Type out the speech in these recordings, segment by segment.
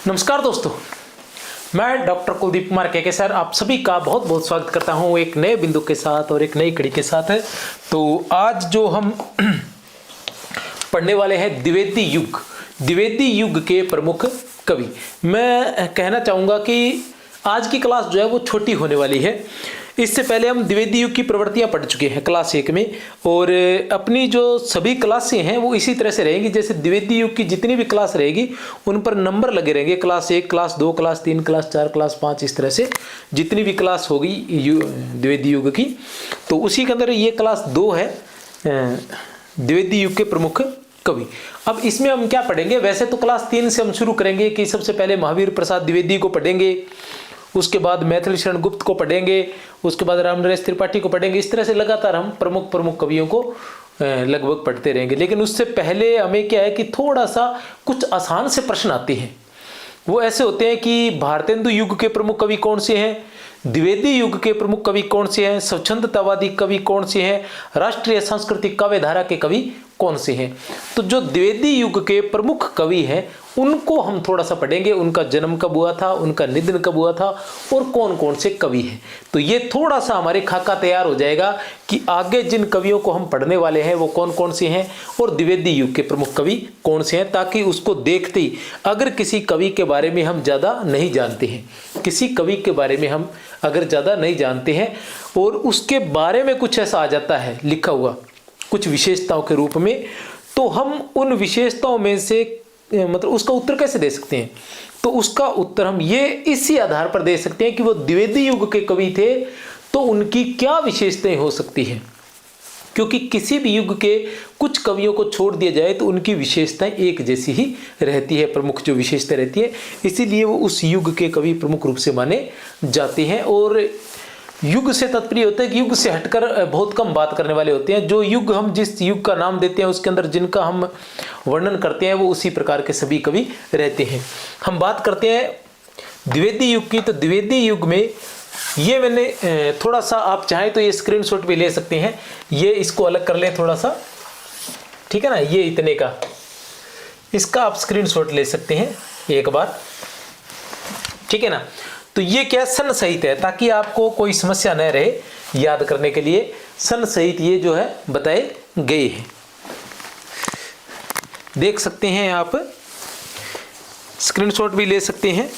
नमस्कार दोस्तों, मैं डॉक्टर कुलदीप कुमार के सर आप सभी का बहुत बहुत स्वागत करता हूं एक नए बिंदु के साथ और एक नई कड़ी के साथ। है तो आज जो हम पढ़ने वाले हैं द्विवेदी युग के प्रमुख कवि। मैं कहना चाहूँगा कि आज की क्लास जो है वो छोटी होने वाली है। इससे पहले हम द्विवेदी युग की प्रवृत्तियां पढ़ चुके हैं क्लास 1 में, और अपनी जो सभी क्लासें हैं वो इसी तरह से रहेंगी। जैसे द्विवेदी युग की जितनी भी क्लास रहेगी उन पर नंबर लगे रहेंगे, class 1, class 2, class 3, class 4, class 5, इस तरह से जितनी भी क्लास होगी द्विवेदी युग की। तो उसी के अंदर ये क्लास 2 है, द्विवेदी युग के प्रमुख कवि। अब इसमें हम क्या पढ़ेंगे? वैसे तो क्लास 3 से हम शुरू करेंगे कि सबसे पहले महावीर प्रसाद द्विवेदी को पढ़ेंगे, उसके बाद मैथिली शरण गुप्त को पढ़ेंगे, उसके बाद रामनरेश त्रिपाठी को पढ़ेंगे। इस तरह से लगातार हम प्रमुख कवियों को लगभग पढ़ते रहेंगे। लेकिन उससे पहले हमें क्या है कि थोड़ा सा कुछ आसान से प्रश्न आते हैं। वो ऐसे होते हैं कि भारतेंदु युग के प्रमुख कवि कौन से हैं, द्विवेदी युग के प्रमुख कवि कौन से हैं, स्वच्छंदतावादी कवि कौन से हैं, राष्ट्रीय सांस्कृतिक काव्य धारा के कवि कौन से हैं। तो जो द्विवेदी युग के प्रमुख कवि हैं उनको हम थोड़ा सा पढ़ेंगे, उनका जन्म कब हुआ था, उनका निधन कब हुआ था और कौन कौन से कवि हैं। तो ये थोड़ा सा हमारे खाका तैयार हो जाएगा कि आगे जिन कवियों को हम पढ़ने वाले हैं वो कौन कौन से हैं और द्विवेदी युग के प्रमुख कवि कौन से हैं, ताकि उसको देखते ही अगर किसी कवि के बारे में हम ज़्यादा नहीं जानते हैं, किसी कवि के बारे में हम अगर ज़्यादा नहीं जानते हैं और उसके बारे में कुछ ऐसा आ जाता है लिखा हुआ कुछ विशेषताओं के रूप में, तो हम उन विशेषताओं में से मतलब उसका उत्तर कैसे दे सकते हैं? तो उसका उत्तर हम ये इसी आधार पर दे सकते हैं कि वो द्विवेदी युग के कवि थे तो उनकी क्या विशेषताएं हो सकती हैं। क्योंकि किसी भी युग के कुछ कवियों को छोड़ दिया जाए तो उनकी विशेषताएं एक जैसी ही रहती है, प्रमुख जो विशेषता रहती है, इसीलिए वो उस युग के कवि प्रमुख रूप से माने जाते हैं। और युग से तात्पर्य होता है कि युग से हटकर बहुत कम बात करने वाले होते हैं। जो युग हम जिस युग का नाम देते हैं उसके अंदर जिनका हम वर्णन करते हैं वो उसी प्रकार के सभी कवि रहते हैं। हम बात करते हैं द्विवेदी युग की। तो द्विवेदी युग में ये मैंने थोड़ा सा, आप चाहें तो ये स्क्रीनशॉट भी ले सकते हैं, ये इसको अलग कर लें थोड़ा सा, ठीक है ना, ये इतने का, इसका आप स्क्रीनशॉट ले सकते हैं एक बार, ठीक है ना। तो ये क्या सन सहित है ताकि आपको कोई समस्या न रहे याद करने के लिए, सन सहित ये जो है बताए गए हैं, देख सकते हैं आप, स्क्रीनशॉट भी ले सकते हैं।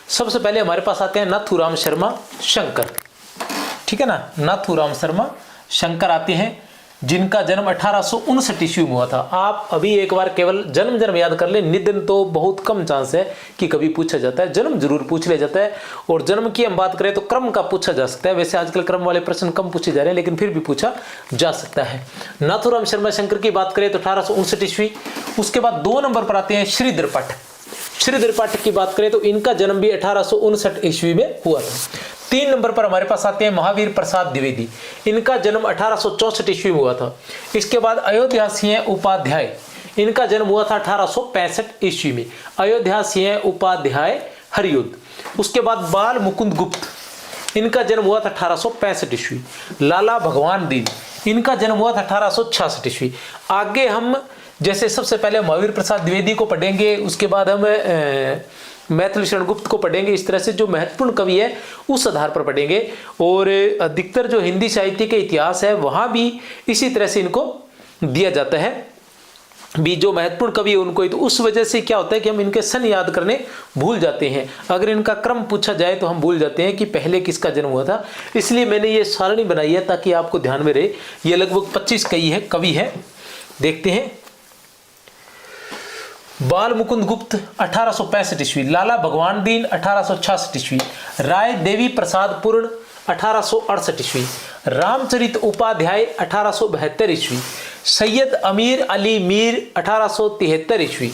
सबसे पहले हमारे पास आते हैं नाथूराम शर्मा शंकर, ठीक है ना। नाथूराम शर्मा शंकर आते हैं जिनका जन्म 1859 ईस्वी में हुआ था। आप अभी एक बार केवल जन्म याद कर ले, निधन तो बहुत कम चांस है कि कभी पूछा जाता है, जन्म जरूर पूछ लिया जाता है। और जन्म की हम बात करें तो क्रम का पूछा जा सकता है, वैसे आजकल क्रम वाले प्रश्न कम पूछे जा रहे हैं लेकिन फिर भी पूछा जा सकता है। नाथूराम शर्मा शंकर की बात करें तो 1859 ईस्वी। उसके बाद 2 नंबर पर आते हैं श्रीधर पाठक। श्रीधर पाठक की बात करें तो इनका जन्म भी 1859 ईस्वी में हुआ था। 3 नंबर पर हमारे पास आते हैं महावीर प्रसाद द्विवेदी, इनका जन्म 1864 ईस्वी में हुआ था। इसके बाद अयोध्या सिंह उपाध्याय, इनका जन्म हुआ था 1865 ईस्वी में, अयोध्या सिंह उपाध्याय हरियुद्ध। उसके बाद बाल मुकुंद गुप्त, इनका जन्म हुआ था 1865 ईस्वी। लाला भगवान दीन, इनका जन्म हुआ था 1866 ईस्वी। आगे हम जैसे सबसे पहले महावीर प्रसाद द्विवेदी को पढ़ेंगे, उसके बाद हम मैथिली शरण गुप्त को पढ़ेंगे। इस तरह से जो महत्वपूर्ण कवि है उस आधार पर पढ़ेंगे। और अधिकतर जो हिंदी साहित्य के इतिहास है वहाँ भी इसी तरह से इनको दिया जाता है भी, जो महत्वपूर्ण कवि है उनको ही। तो उस वजह से क्या होता है कि हम इनके सन याद करने भूल जाते हैं, अगर इनका क्रम पूछा जाए तो हम भूल जाते हैं कि पहले किसका जन्म हुआ था। इसलिए मैंने ये सारणी बनाई है ताकि आपको ध्यान में रहे। ये लगभग 25 कवि है, देखते हैं। बाल मुकुंद गुप्त 1865 ईस्वी, लाला भगवान दीन 1866 ईस्वी, राय देवी प्रसाद पूर्ण 1868 ईस्वी, रामचरित उपाध्याय 1872 ईस्वी, सैयद अमीर अली मीर 1873 ईस्वी,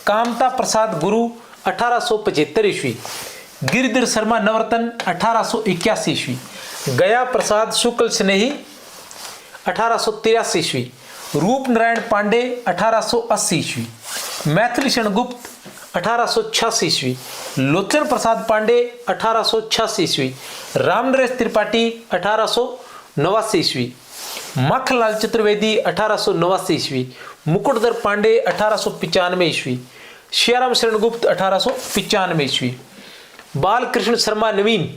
कामता प्रसाद गुरु 1875 ईस्वी, गिरिधर शर्मा नवरत्न 1881 ईस्वी, गया प्रसाद शुक्ल स्नेही 1883 ईस्वी, रूप नारायण पांडे 1880 ईस्वी, मैथिली शरण गुप्त 1886 ईस्वी, लोचन प्रसाद पांडे 1886 ईस्वी, रामनरेश त्रिपाठी 1889 ईस्वी, माखनलाल चतुर्वेदी 1889 ईस्वी, मुकुटधर पांडे 1895 ईस्वी, सियाराम शरण गुप्त 1895 ईस्वी, बालकृष्ण शर्मा नवीन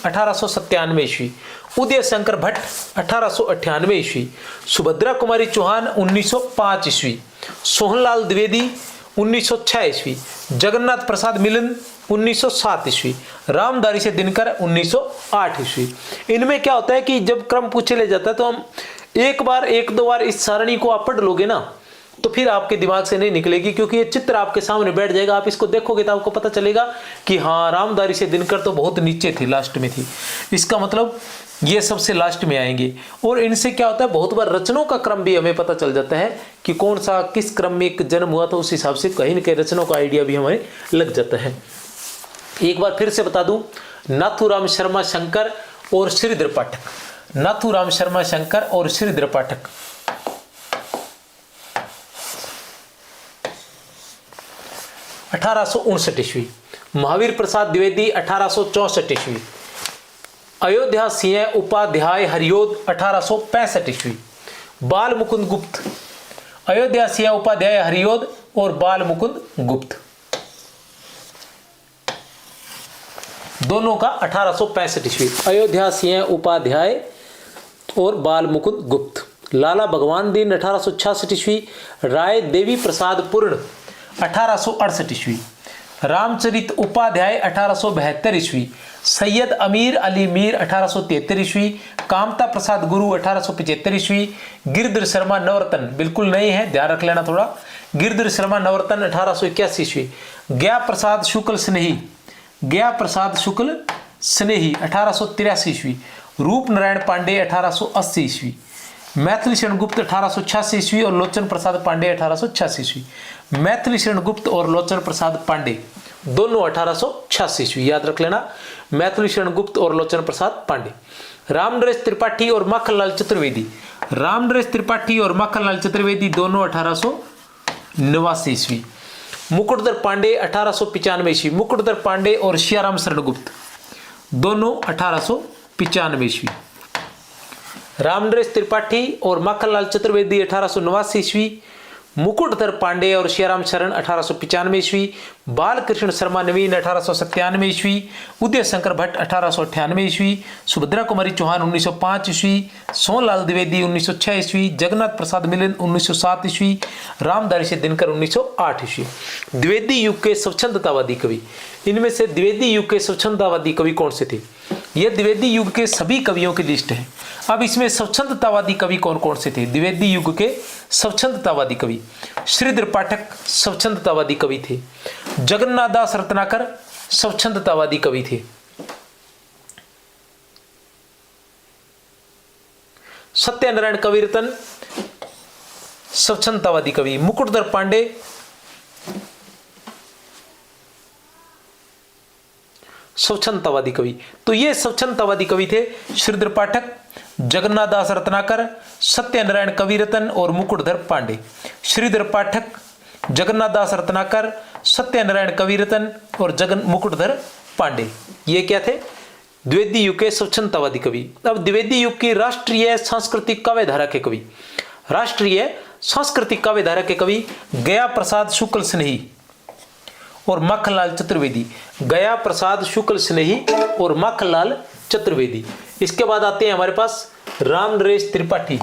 1897 ईस्वी, उदय शंकर भट्ट 1898 ईस्वी, सुभद्रा कुमारी चौहान 1905 ईस्वी, सोहनलाल द्विवेदी 1906 ईस्वी, जगन्नाथ प्रसाद मिलन 1907 ईस्वी, रामधारी से दिनकर 1908 ईस्वी। इनमें क्या होता है कि जब क्रम पूछे ले जाता है तो हम एक दो बार इस सारणी को आप पढ़ लोगे ना तो फिर आपके दिमाग से नहीं निकलेगी, क्योंकि ये चित्र आपके सामने बैठ जाएगा। आप इसको देखोगे तो आपको पता चलेगा कि हाँ, रामधारी से दिनकर तो बहुत नीचे थी, लास्ट में थी, इसका मतलब ये सबसे लास्ट में आएंगे। और इनसे क्या होता है, बहुत बार रचनाओं का क्रम भी हमें पता चल जाता है कि कौन सा किस क्रम में एक जन्म हुआ, तो उस हिसाब से कहीं न कहीं रचनाओं का आइडिया भी हमें लग जाता है। एक बार फिर से बता दूं, नाथूराम शर्मा शंकर और श्रीधर पाठक, नाथूराम शर्मा शंकर और श्रीधर पाठक 1859 ईस्वी, महावीर प्रसाद द्विवेदी 1864 ईस्वी, अयोध्या सिंह उपाध्याय हरियोद 1865 ईस्वी, बाल मुकुंद गुप्त, अयोध्या सिंह उपाध्याय हरियोद और बाल मुकुंद गुप्त दोनों का 1865 ईस्वी, अयोध्या सिंह उपाध्याय और बाल मुकुंद गुप्त, लाला भगवान दीन 1866 ईस्वी, राय देवी प्रसाद पूर्ण 1868 ईस्वी, रामचरित उपाध्याय 1872 ईस्वी, सैयद अमीर अली मीर 1873 ईस्वी, कामता प्रसाद गुरु 1875 ईस्वी, गिरधर शर्मा नवरत्न बिल्कुल नए हैं, ध्यान रख लेना थोड़ा, गिरधर शर्मा नवरत्न 1881 ईस्वी, गया प्रसाद शुक्ल स्नेही 1883 ईस्वी, रूप नारायण पांडे 1880 ईस्वी, मैथिली शरण गुप्त 1886 ईस्वी और लोचन प्रसाद पांडे 1886 ईस्वी। मैथिली शरण गुप्त और लोचन प्रसाद पांडे दोनों 1886 ईस्वी, याद रख लेना, मैथिली शरण गुप्त और लोचन प्रसाद पांडे। रामनरेश त्रिपाठी और माखनलाल चतुर्वेदी, रामनरेश त्रिपाठी और माखनलाल चतुर्वेदी दोनों 1889 ईस्वी। मुकुटधर पांडे 1895 ईस्वी, मुकुटधर पांडे और सियाराम शरण गुप्त दोनों 1895 ईस्वी। रामनरेश त्रिपाठी और माखनलाल चतुर्वेदी 1889 ईस्वी, मुकुटधर पांडे और सियाराम शरण 1895 ईस्वी, बालकृष्ण शर्मा नवीन 1897 ईस्वी, उदय शंकर भट्ट 1898 ईस्वी, सुभद्रा कुमारी चौहान 1905 ईस्वी, सोहनलाल द्विवेदी 1906 ईस्वी, जगन्नाथ प्रसाद मिलन 1907 ईस्वी, रामधारी से दिनकर 1908 ईस्वी। द्विवेदी युग के स्वच्छंदतावादी कवि, इनमें से द्विवेदी युग के स्वच्छंदतावादी कवि कौन से थे? यह द्विवेदी युग के सभी कवियों की लिस्ट है। अब इसमें स्वच्छंदतावादी कवि कौन कौन से थे? द्विवेदी युग के स्वच्छंदतावादी कवि श्रीधर पाठक स्वच्छंदतावादी कवि थे, जगन्नाथ दास रत्नाकर स्वच्छंदतावादी कवि थे, सत्यनारायण कविरत्न स्वच्छंदतावादी कवि, मुकुटधर पांडे स्वच्छंदतावादी कवि। तो ये स्वच्छंदतावादी कवि थे श्रीधर पाठक, जगन्नाथ दास रत्नाकर, सत्यनारायण कविरत्न और मुकुटधर पांडे। श्रीधर पाठक, जगन्नाथ दास रत्नाकर, सत्यनारायण कविरत्न और मुकुटधर पांडे, ये क्या थे? द्विवेदी युग के स्वच्छंदतावादी कवि। अब द्विवेदी युग की राष्ट्रीय सांस्कृतिक काव्य धारा के कवि, राष्ट्रीय सांस्कृतिक काव्य धारा के कवि गया प्रसाद शुक्ल स्नेही और माखनलाल चतुर्वेदी, गया प्रसाद शुक्ल स्नेही और माखनलाल चतुर्वेदी। इसके बाद आते हैं हमारे पास रामनरेश त्रिपाठी,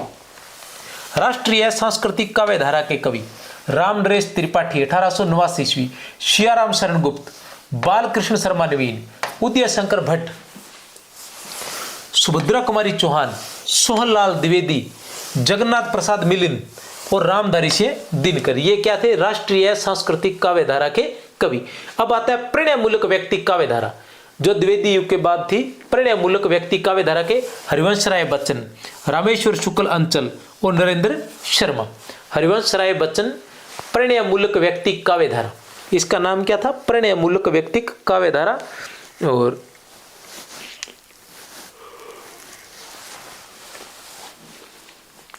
राष्ट्रीय सांस्कृतिक काव्य धारा के कवि रामनरेश त्रिपाठी 1889 ईस्वी, सियाराम शरण गुप्त, बालकृष्ण शर्मा नवीन, उदय शंकर भट्ट, सुभद्रा कुमारी चौहान, सोहनलाल द्विवेदी, जगन्नाथ प्रसाद मिलिन और रामधारी से दिनकर, ये क्या थे? राष्ट्रीय सांस्कृतिक काव्य धारा के कवि। अब आता है प्रणय मूलक व्यक्ति काव्य धारा, जो द्विवेदी युग के बाद थी। प्रणय मूलक व्यक्ति काव्य धारा के हरिवंश राय बच्चन, रामेश्वर शुक्ल अंचल और नरेंद्र शर्मा। हरिवंश राय बच्चन प्रणय मूलक व्यक्ति काव्य धारा, इसका नाम क्या था? प्रणय मूलक व्यक्ति काव्य धारा। और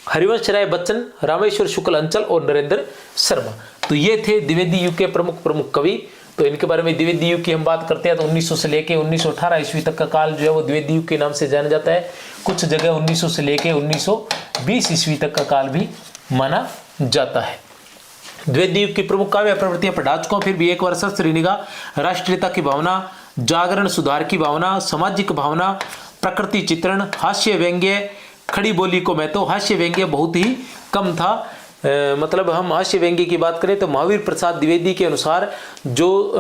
हरिवंश राय बच्चन, रामेश्वर शुक्ल अंचल और नरेंद्र शर्मा। तो ये थे द्विवेदी युग के प्रमुख कवि। तो इनके बारे में द्विवेदी युग की हम बात करते हैं तो 1900 से लेके 1918 ईस्वी तक का काल जो है वो द्विवेदी युग के नाम से जाना जाता है। कुछ जगह 1900 से लेके 1920 ईस्वी तक का काल भी माना जाता है। द्विवेदी युग की प्रमुख काव्य प्रवृत्तियां पढ़ा चुका हूं, फिर भी एक बार सरसरी निगाह। राष्ट्रीयता की भावना, जागरण सुधार की भावना, सामाजिक भावना, प्रकृति चित्रण, हास्य व्यंग्य, खड़ी बोली को महत्व। हास्य व्यंग्य बहुत ही कम था। मतलब हम हास्य व्यंग्य की बात करें तो महावीर प्रसाद द्विवेदी के अनुसार जो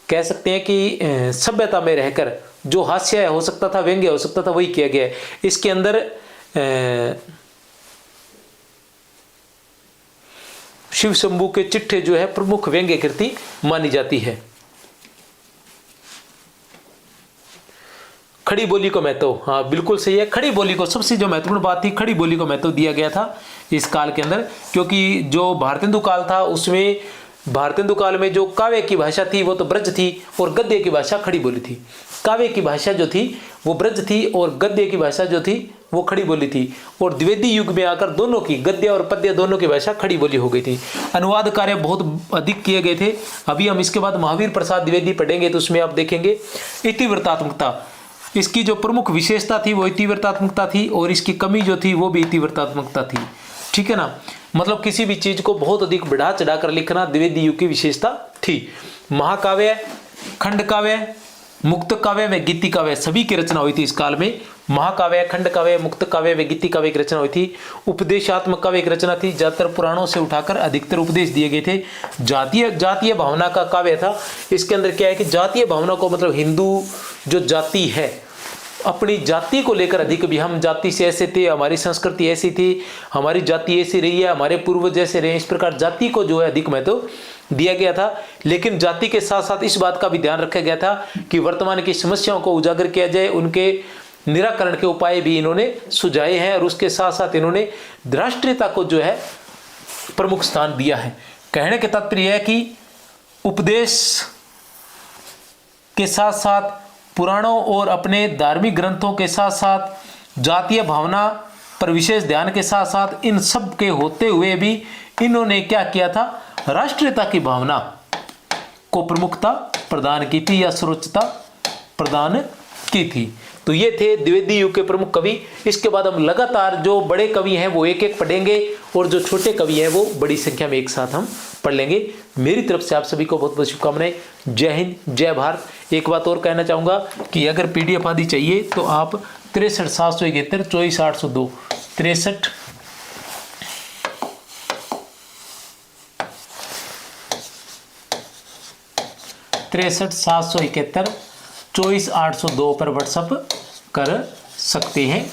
कह सकते हैं कि सभ्यता में रहकर जो हास्य हो सकता था, व्यंग्य हो सकता था, वही किया गया है। इसके अंदर शिव शंभू के चिट्ठे जो है प्रमुख व्यंग्य कृति मानी जाती है। खड़ी बोली को महत्व, हाँ बिल्कुल सही है। खड़ी बोली को सबसे जो महत्वपूर्ण बात थी, खड़ी बोली को महत्व दिया गया था इस काल के अंदर, क्योंकि जो भारतेंदु काल था उसमें भारतेंदु काल में जो काव्य की भाषा थी वो तो ब्रज थी और गद्य की भाषा खड़ी बोली थी। काव्य की भाषा जो थी वो ब्रज थी और गद्य की भाषा जो थी वो खड़ी बोली थी। और द्विवेदी युग में आकर दोनों की, गद्य और पद्य दोनों की भाषा खड़ी बोली हो गई थी। अनुवाद कार्य बहुत अधिक किए गए थे। अभी हम इसके बाद महावीर प्रसाद द्विवेदी पढ़ेंगे तो उसमें आप देखेंगे इतिवृत्तात्मकता, इसकी जो प्रमुख विशेषता थी वो इतिवृत्तात्मकता थी और इसकी कमी जो थी वो भी इतिवृत्तात्मकता थी। ठीक है ना, मतलब किसी भी चीज को बहुत अधिक बढ़ा चढ़ा कर लिखना द्विवेदी युग की विशेषता थी। महाकाव्य, खंड काव्य, मुक्त काव्य व गीति काव्य सभी की रचना हुई थी इस काल में। महाकाव्य, खंड काव्य, मुक्त काव्य व गीति काव्य की रचना हुई थी। उपदेशात्मक काव्य की रचना थी, ज्यादातर पुराणों से उठाकर अधिकतर उपदेश दिए गए थे। जातीय भावना का काव्य था। इसके अंदर क्या है कि जातीय भावना को मतलब हिंदू जो जाति है अपनी जाति को लेकर अधिक भी, हम जाति से ऐसे थे, हमारी संस्कृति ऐसी थी, हमारी जाति ऐसी रही है, हमारे पूर्वज जैसे रहे, इस प्रकार जाति को जो है अधिक महत्व दिया गया था। लेकिन जाति के साथ साथ इस बात का भी ध्यान रखा गया था कि वर्तमान की समस्याओं को उजागर किया जाए, उनके निराकरण के उपाय भी इन्होंने सुझाए हैं और उसके साथ साथ इन्होंने राष्ट्रीयता को जो है प्रमुख स्थान दिया है। कहने का तात्पर्य है कि उपदेश के साथ साथ पुराणों और अपने धार्मिक ग्रंथों के साथ साथ जातीय भावना पर विशेष ध्यान के साथ साथ इन सब के होते हुए भी इन्होंने क्या किया था, राष्ट्रीयता की भावना को प्रमुखता प्रदान की थी या सर्वोच्चता प्रदान की थी। तो ये थे द्विवेदी युग के प्रमुख कवि। इसके बाद हम लगातार जो बड़े कवि हैं वो एक एक पढ़ेंगे और जो छोटे कवि हैं वो बड़ी संख्या में एक साथ हम पढ़ लेंगे। मेरी तरफ से आप सभी को बहुत बहुत शुभकामनाएं। जय हिंद, जय भारत। एक बात और कहना चाहूँगा कि अगर PDF आदि चाहिए तो आप 63 771 24 802 63 771 24 802 पर व्हाट्सएप कर सकते हैं।